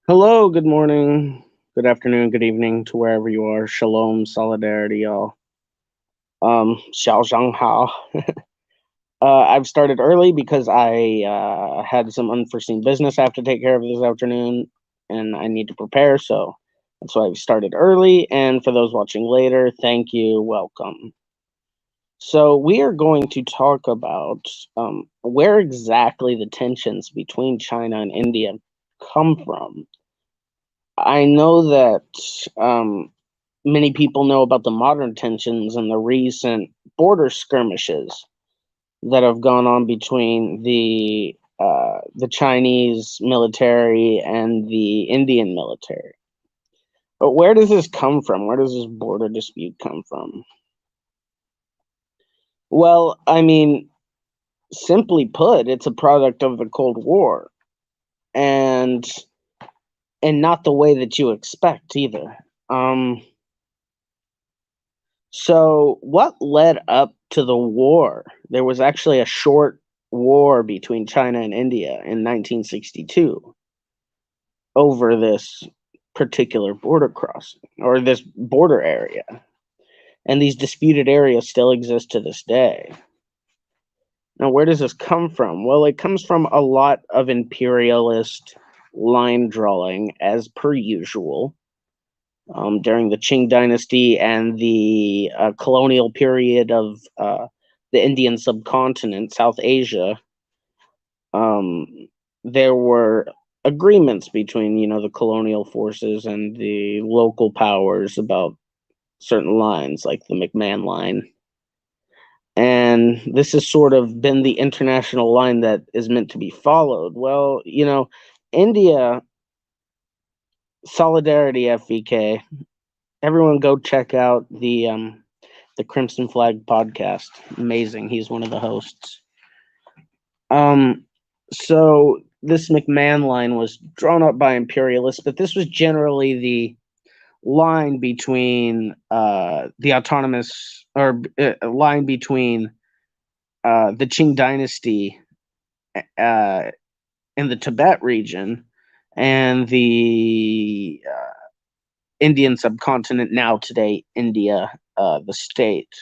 Hello, good morning, good afternoon, good evening to wherever you are. Shalom, solidarity, y'all. Xiao Zhang Hao. I've started early because I had some unforeseen business I have to take care of this afternoon, and I need to prepare. So that's why I've started early. And for those watching later, thank you, welcome. So we are going to talk about where exactly the tensions between China and India come from. I know that many people know about the modern tensions and the recent border skirmishes that have gone on between the Chinese military and the Indian military. But where does this come from? Where does this border dispute come from? Well, I mean, simply put, it's a product of the Cold War, and not the way that you expect either. Um, So, what led up to the war? There was actually a short war between China and India in 1962 over this particular border crossing or this border area. And these disputed areas still exist to this day. Now, where does this come from? Well, it comes from a lot of imperialist line drawing, as per usual, during the Qing dynasty and the colonial period of the Indian subcontinent, South Asia. Um, there were agreements between, the colonial forces and the local powers about certain lines, like the McMahon line. And this has sort of been the international line that is meant to be followed. Well, India, Solidarity FVK, everyone go check out the Crimson Flag podcast. Amazing. He's one of the hosts. Um so this McMahon line was drawn up by imperialists, but this was generally the line between the autonomous or line between the Qing dynasty uh in the Tibet region and the Indian subcontinent, now today India, the state.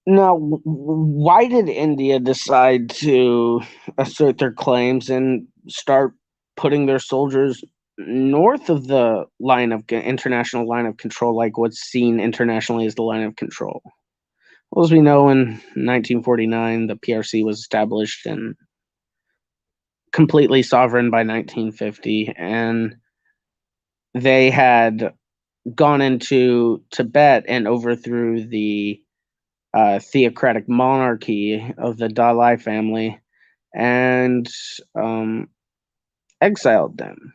Now, why did India decide to assert their claims and start putting their soldiers north of the international line of control, like what's seen internationally as the line of control? Well, as we know, in 1949, the PRC was established and completely sovereign by 1950, and they had gone into Tibet and overthrew the theocratic monarchy of the Dalai family and um, exiled them.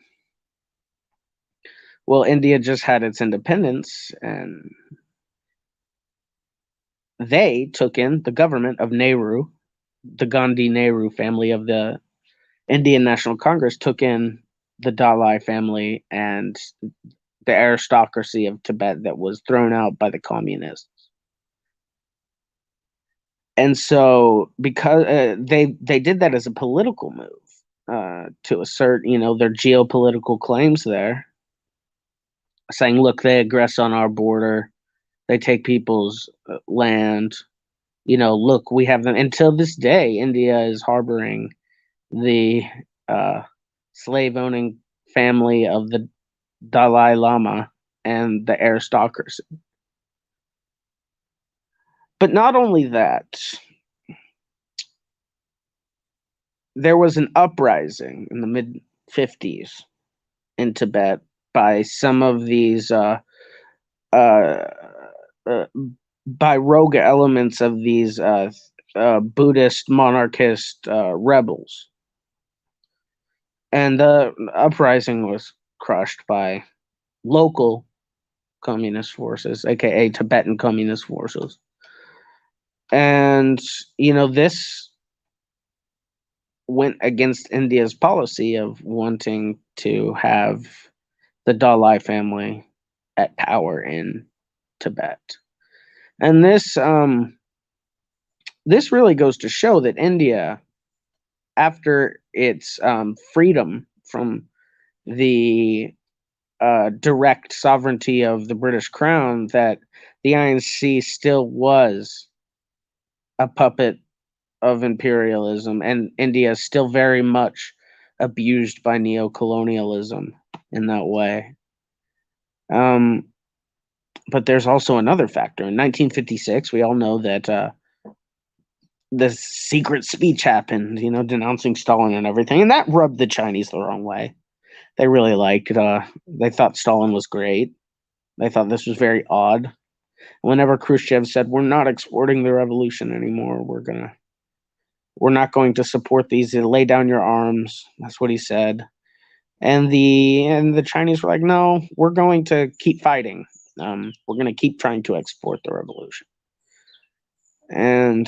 Well, India just had its independence, and they took in the government of Nehru, the Gandhi Nehru family of the Indian National Congress took in the Dalai family and the aristocracy of Tibet that was thrown out by the communists. And so, because they did that as a political move to assert, their geopolitical claims there, saying, "Look, they aggress on our border, they take people's land. Look, we have them." Until this day, India is harboring the uh, slave-owning family of the Dalai Lama and the aristocracy. But not only that, there was an uprising in the mid 50s in Tibet by some of these uh, uh, by rogue elements of these Buddhist monarchist rebels, and the uprising was crushed by local communist forces, aka Tibetan communist forces, and this went against India's policy of wanting to have the Dalai family at power in Tibet. And this really goes to show that India after its freedom from the direct sovereignty of the British Crown, that the INC still was a puppet of imperialism, and India is still very much abused by neocolonialism in that way. But there's also another factor. In 1956, we all know that the secret speech happened, denouncing Stalin and everything, and that rubbed the Chinese the wrong way. They really they thought Stalin was great. They thought this was very odd. Whenever Khrushchev said, "We're not exporting the revolution anymore. We're not going to support these. Lay down your arms." That's what he said. And the Chinese were like, "No, we're going to keep fighting. We're going to keep trying to export the revolution." And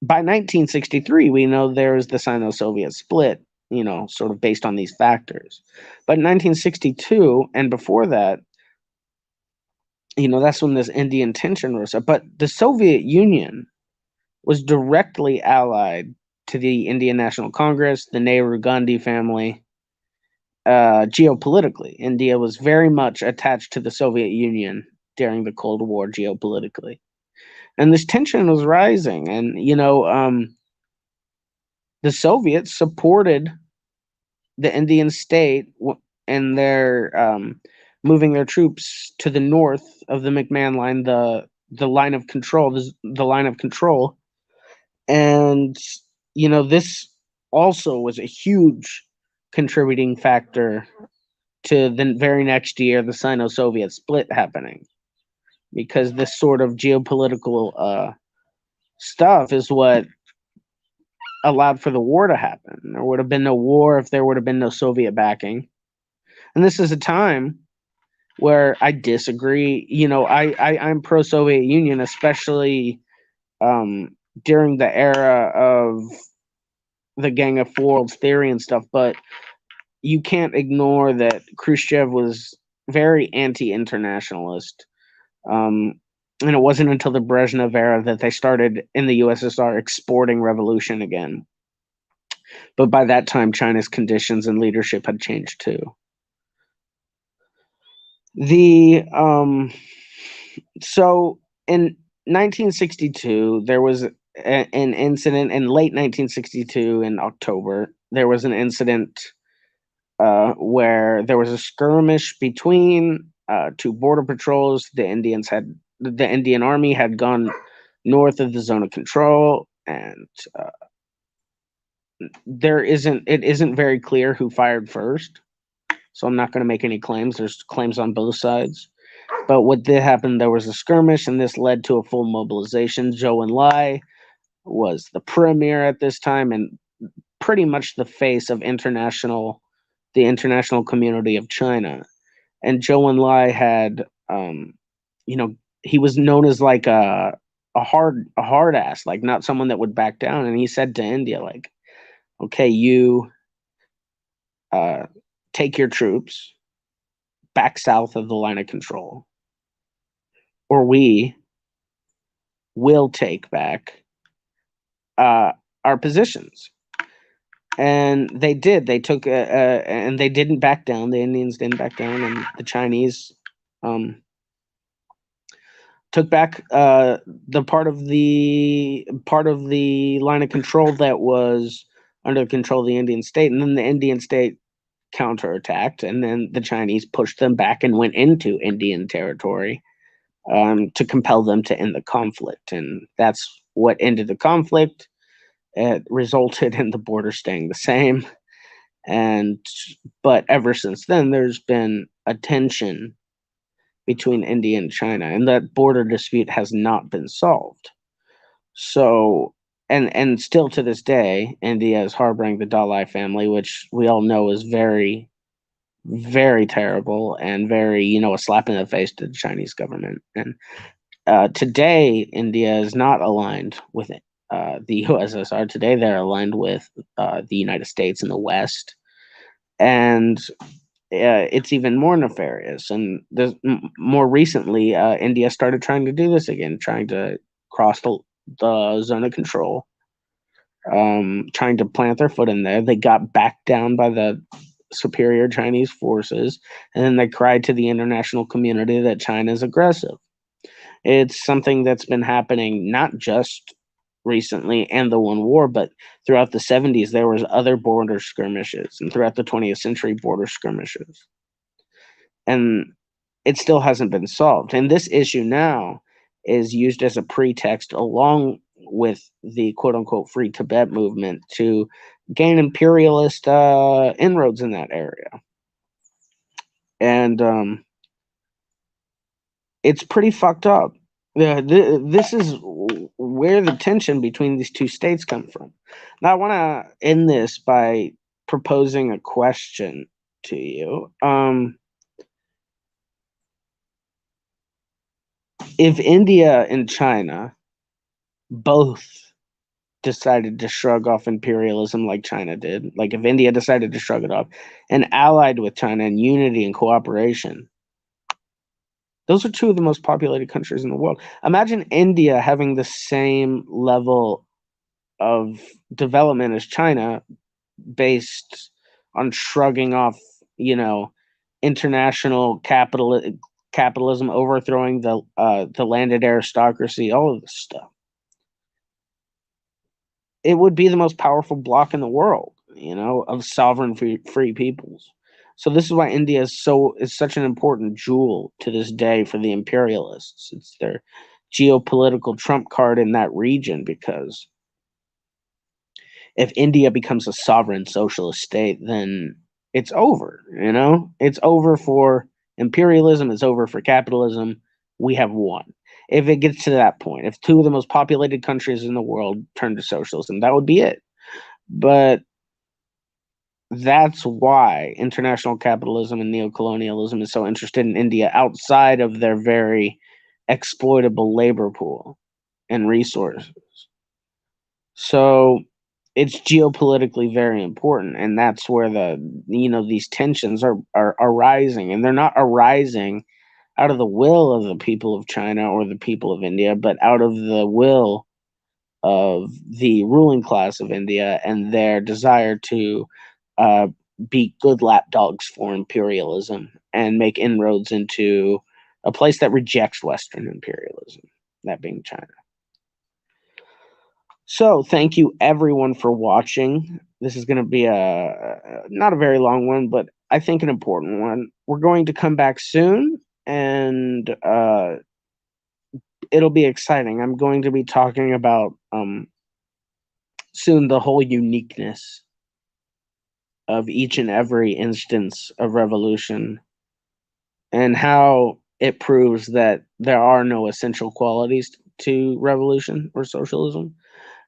by 1963, we know there was the Sino-Soviet split, sort of based on these factors. But in 1962 and before that, that's when this Indian tension rose up. But the Soviet Union was directly allied to the Indian National Congress, the Nehru-Gandhi family. Geopolitically, India was very much attached to the Soviet Union during the Cold War geopolitically. And this tension was rising. And, the Soviets supported the Indian state and their moving their troops to the north of the McMahon line, the line of control, the line of control. And, this also was a huge contributing factor to the very next year, the Sino-Soviet split happening, because this sort of geopolitical stuff is what allowed for the war to happen. There would have been no war if there would have been no Soviet backing. And this is a time where I disagree. I'm pro-Soviet Union, especially during the era of the Gang of Four Worlds theory and stuff, but you can't ignore that Khrushchev was very anti-internationalist. And it wasn't until the Brezhnev era that they started in the USSR exporting revolution again. But by that time, China's conditions and leadership had changed too. So in 1962, there was an incident in late 1962 in October. There was an incident where there was a skirmish between two border patrols. The Indian Army had gone north of the zone of control, and it isn't very clear who fired first. So I'm not going to make any claims. There's claims on both sides. But what did happen, there was a skirmish, and this led to a full mobilization. Zhou Enlai was the premier at this time and pretty much the face of the international community of China. And Zhou Enlai had, he was known as like a hard ass, like not someone that would back down. And he said to India, like, okay, you take your troops back south of the line of control, or we will take back our positions. And they did. They took and they didn't back down. The Indians didn't back down, and the Chinese took back the part of the line of control that was under control of the Indian state. And then the Indian state counterattacked, and then the Chinese pushed them back and went into Indian territory to compel them to end the conflict. And that's what ended the conflict. It resulted in the border staying the same. But ever since then, there's been a tension between India and China, and that border dispute has not been solved. So, and still to this day, India is harboring the Dalai family, which we all know is very, very terrible and very, a slap in the face to the Chinese government. And today, India is not aligned with the USSR. Today, they're aligned with the United States and the West. And it's even more nefarious. And more recently, India started trying to do this again, trying to cross the zone of control trying to plant their foot in there. They got backed down by the superior Chinese forces, and then they cried to the international community that China is aggressive. It's something that's been happening not just recently and the one war, but throughout the 70s there was other border skirmishes, and throughout the 20th century border skirmishes. And it still hasn't been solved. And this issue now is used as a pretext along with the quote unquote free Tibet movement to gain imperialist inroads in that area. And it's pretty fucked up. This is where the tension between these two states come from. Now, I want to end this by proposing a question to you. If India and China both decided to shrug off imperialism like China did, like if India decided to shrug it off and allied with China in unity and cooperation, those are two of the most populated countries in the world. Imagine India having the same level of development as China based on shrugging off, international capitalism, overthrowing the landed aristocracy, all of this stuff. It would be the most powerful bloc in the world, of sovereign free peoples. So this is why India is such an important jewel to this day for the imperialists. It's their geopolitical trump card in that region, because if India becomes a sovereign socialist state, then it's over, It's over for imperialism, it's over for capitalism. We have won. If it gets to that point, if two of the most populated countries in the world turn to socialism, that would be it. But that's why international capitalism and neocolonialism is so interested in India outside of their very exploitable labor pool and resources. So it's geopolitically very important, and that's where these tensions are arising, and they're not arising out of the will of the people of China or the people of India, but out of the will of the ruling class of India and their desire to be good lapdogs for imperialism and make inroads into a place that rejects Western imperialism, that being China. So thank you everyone for watching. This is going to be not a very long one, but I think an important one. We're going to come back soon, and it'll be exciting. I'm going to be talking about soon the whole uniqueness of each and every instance of revolution and how it proves that there are no essential qualities to revolution or socialism.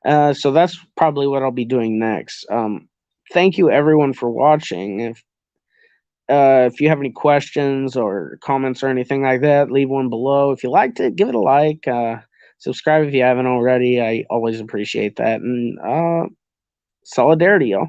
So that's probably what I'll be doing next. Thank you everyone for watching. If you have any questions or comments or anything like that, leave one below. If you liked it, give it a like. Subscribe if you haven't already. I always appreciate that. And solidarity, y'all.